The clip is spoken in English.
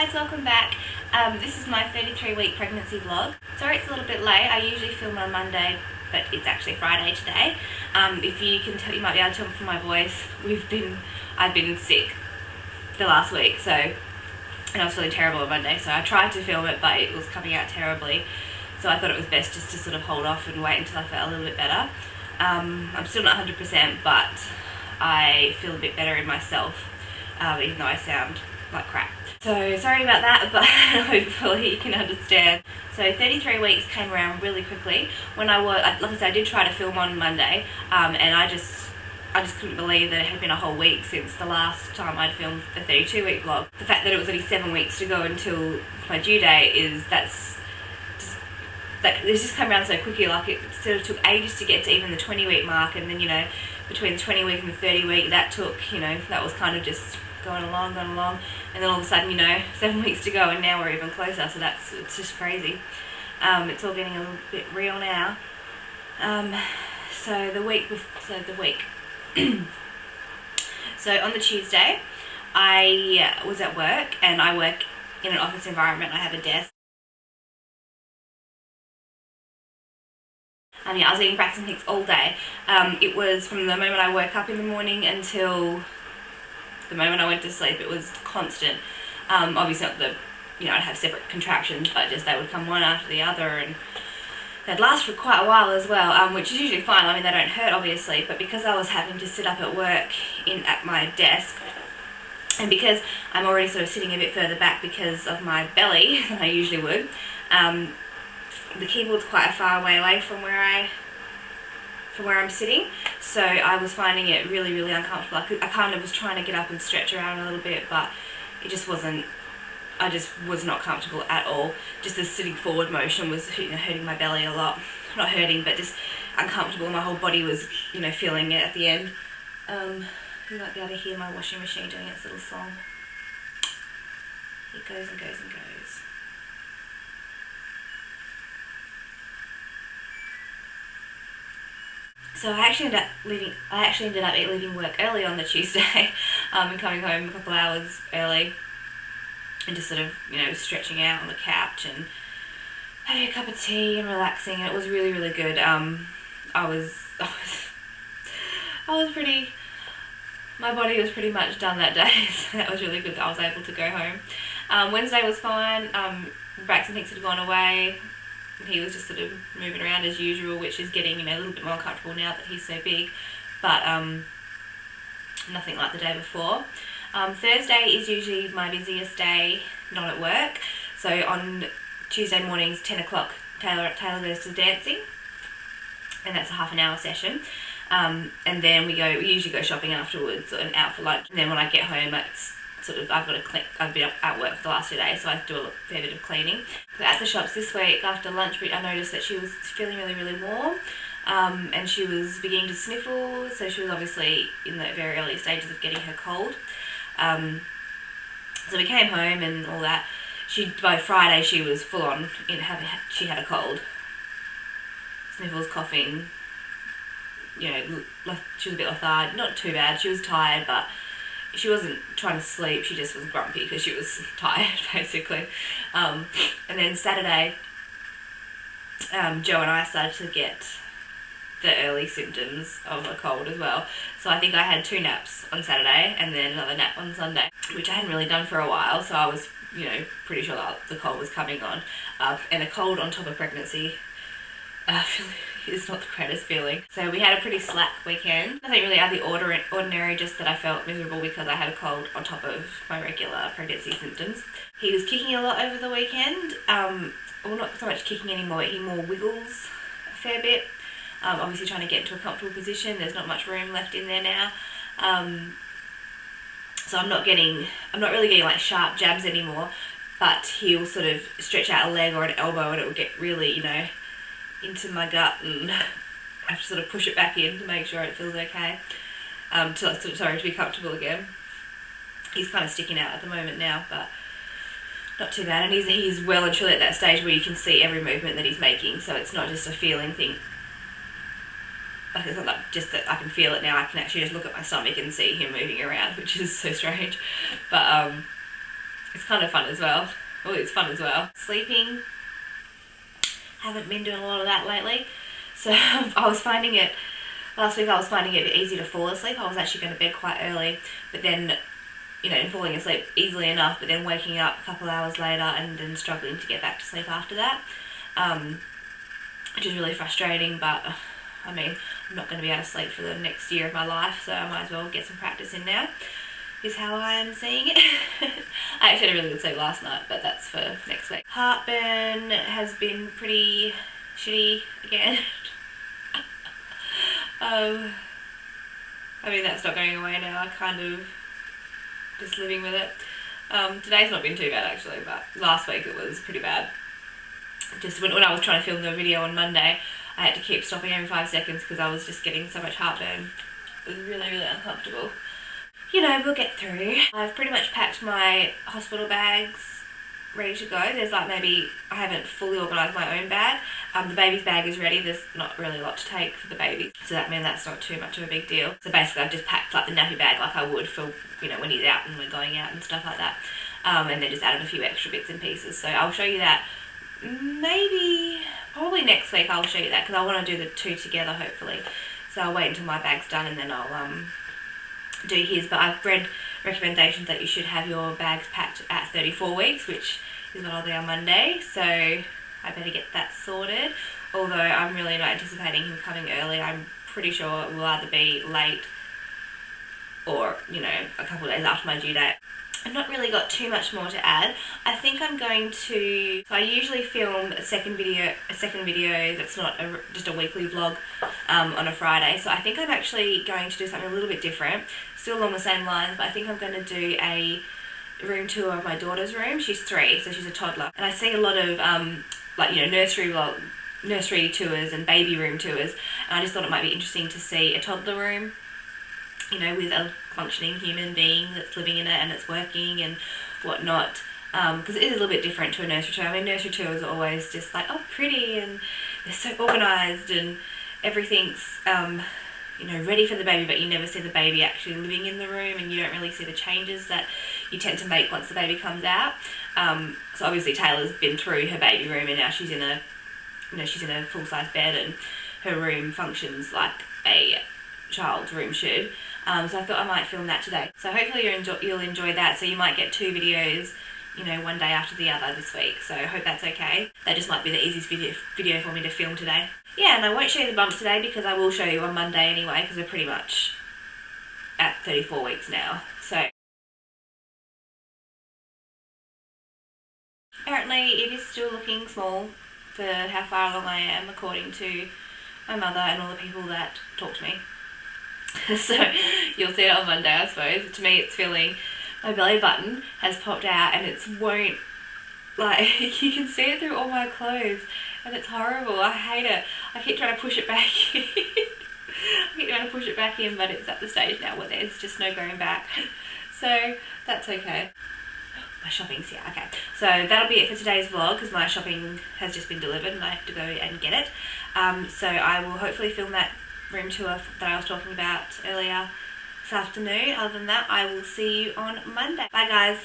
guys, welcome back. This is my 33-week pregnancy vlog. Sorry it's a little bit late. I usually film on Monday, but it's actually Friday today. If you can tell, you might be able to tell from my voice, I've been sick the last week, and I was feeling terrible on Monday, so I tried to film it, but it was coming out terribly. So I thought it was best just to sort of hold off and wait until I felt a little bit better. I'm still not 100%, but I feel a bit better in myself, even though I sound like crap. So sorry about that, but hopefully you can understand. So 33 weeks came around really quickly. When I was, like I said, I did try to film on Monday, and I just couldn't believe that it had been a whole week since the last time I'd filmed the 32-week vlog. The fact that it was only 7 weeks to go until my due date it's just come around so quickly. Like, it sort of took ages to get to even the 20-week mark, and then, between the 20 week and the 30 week, that took, that was kind of just going along, and then all of a sudden, 7 weeks to go, and now we're even closer. So it's just crazy. It's all getting a little bit real now. So on the Tuesday, I was at work, and I work in an office environment. I have a desk. I was eating Braxton Hicks all day. It was from the moment I woke up in the morning until the moment I went to sleep. It was constant. Obviously not I'd have separate contractions, but just they would come one after the other, and they'd last for quite a while as well, which is usually fine. They don't hurt, obviously, but because I was having to sit up at work at my desk, and because I'm already sort of sitting a bit further back because of my belly than I usually would, the keyboard's quite a far away from where I'm sitting, so I was finding it really, really uncomfortable. I kind of was trying to get up and stretch around a little bit, but it just wasn't. I just was not comfortable at all. Just the sitting forward motion was hurting my belly a lot. Not hurting, but just uncomfortable. My whole body was feeling it at the end. You might be able to hear my washing machine doing its little song. It goes and goes and goes. So I actually ended up leaving work early on the Tuesday, and coming home a couple hours early, and just sort of stretching out on the couch and having a cup of tea and relaxing. And it was really, really good. My body was pretty much done that day, so that was really good that I was able to go home. Wednesday was fine. Braxton Hicks had gone away. He was just sort of moving around as usual, which is getting a little bit more comfortable now that he's so big, but nothing like the day before. Thursday is usually my busiest day, not at work. So on Tuesday mornings, 10 o'clock, Taylor goes to dancing, and that's a half an hour session. And then we usually go shopping afterwards and out for lunch. And then when I get home, it's I've been at work for the last 2 days, so I have to do a fair bit of cleaning. But at the shops this week, after lunch, I noticed that she was feeling really, really warm, and she was beginning to sniffle, so she was obviously in the very early stages of getting her cold. So we came home and all that. By Friday, she was full on she had a cold. Sniffles, coughing, she was a bit lethargic, not too bad. She was tired, but she wasn't trying to sleep, she just was grumpy because she was tired, basically. And then Saturday, Joe and I started to get the early symptoms of a cold as well. So I think I had 2 naps on Saturday and then another nap on Sunday, which I hadn't really done for a while, so I was, pretty sure that the cold was coming on. And a cold on top of pregnancy is not the greatest feeling. So we had a pretty slack weekend. Nothing really out of the ordinary, just that I felt miserable because I had a cold on top of my regular pregnancy symptoms. He was kicking a lot over the weekend. Well, not so much kicking anymore, but he more wiggles a fair bit. Obviously trying to get into a comfortable position. There's not much room left in there now. So I'm not really getting like sharp jabs anymore, but he'll sort of stretch out a leg or an elbow and it will get really, into my gut, and I have to sort of push it back in to make sure it feels okay, to be comfortable again. He's kind of sticking out at the moment now, but not too bad, and he's well and truly at that stage where you can see every movement that he's making, so it's not just a feeling thing. Like, it's not just that I can feel it now, I can actually just look at my stomach and see him moving around, which is so strange. But it's kind of fun as well. Oh, it's fun as well. Sleeping, haven't been doing a lot of that lately. So last week I was finding it easy to fall asleep. I was actually going to bed quite early, but then, and falling asleep easily enough, but then waking up a couple of hours later and then struggling to get back to sleep after that, which is really frustrating. But I mean, I'm not going to be able to sleep for the next year of my life, so I might as well get some practice in now, is how I am seeing it. I actually had a really good sleep last night, but that's for next week. Heartburn has been pretty shitty again. I mean, that's not going away now. I kind of just living with it. Today's not been too bad actually, but last week it was pretty bad. Just when I was trying to film the video on Monday, I had to keep stopping every 5 seconds because I was just getting so much heartburn. It was really, really uncomfortable. We'll get through. I've pretty much packed my hospital bags ready to go. There's like maybe, I haven't fully organised my own bag. The baby's bag is ready. There's not really a lot to take for the baby, so that means that's not too much of a big deal. So basically I've just packed like the nappy bag like I would for, when he's out and we're going out and stuff like that. And then just added a few extra bits and pieces. So I'll show you that probably next week. I'll show you that because I want to do the two together hopefully. So I'll wait until my bag's done and then I'll do his. But I've read recommendations that you should have your bags packed at 34 weeks, which is what I'll do on Monday. So I better get that sorted. Although I'm really not anticipating him coming early. I'm pretty sure it will either be late or, a couple of days after my due date. I've not really got too much more to add. I think I'm going to, so I usually film a second video that's not just a weekly vlog on a Friday. So I think I'm actually going to do something a little bit different, still along the same lines, but I think I'm going to do a room tour of my daughter's room. She's 3, so she's a toddler. And I see a lot of nursery tours and baby room tours. And I just thought it might be interesting to see a toddler room, with a functioning human being that's living in it and it's working and whatnot. Because it is a little bit different to a nursery tour. I mean, nursery tours are always just like, oh, pretty, and they're so organised and everything's, ready for the baby, but you never see the baby actually living in the room and you don't really see the changes that you tend to make once the baby comes out. So obviously Taylor's been through her baby room and now she's in a, she's in a full-size bed and her room functions like a child's room should. So I thought I might film that today. So hopefully you'll enjoy that. So you might get 2 videos, one day after the other this week. So I hope that's okay. That just might be the easiest video for me to film today. Yeah, and I won't show you the bumps today because I will show you on Monday anyway because we're pretty much at 34 weeks now. So apparently it is still looking small for how far along I am according to my mother and all the people that talk to me. So you'll see it on Monday, I suppose. To me it's feeling, my belly button has popped out and it's won't, you can see it through all my clothes and it's horrible. I hate it. I keep trying to push it back in. But it's at the stage now where there's just no going back. So that's okay. My shopping's here. Okay, so that'll be it for today's vlog because my shopping has just been delivered and I have to go and get it. So I will hopefully film that room tour that I was talking about earlier this afternoon. Other than that, I will see you on Monday. Bye guys.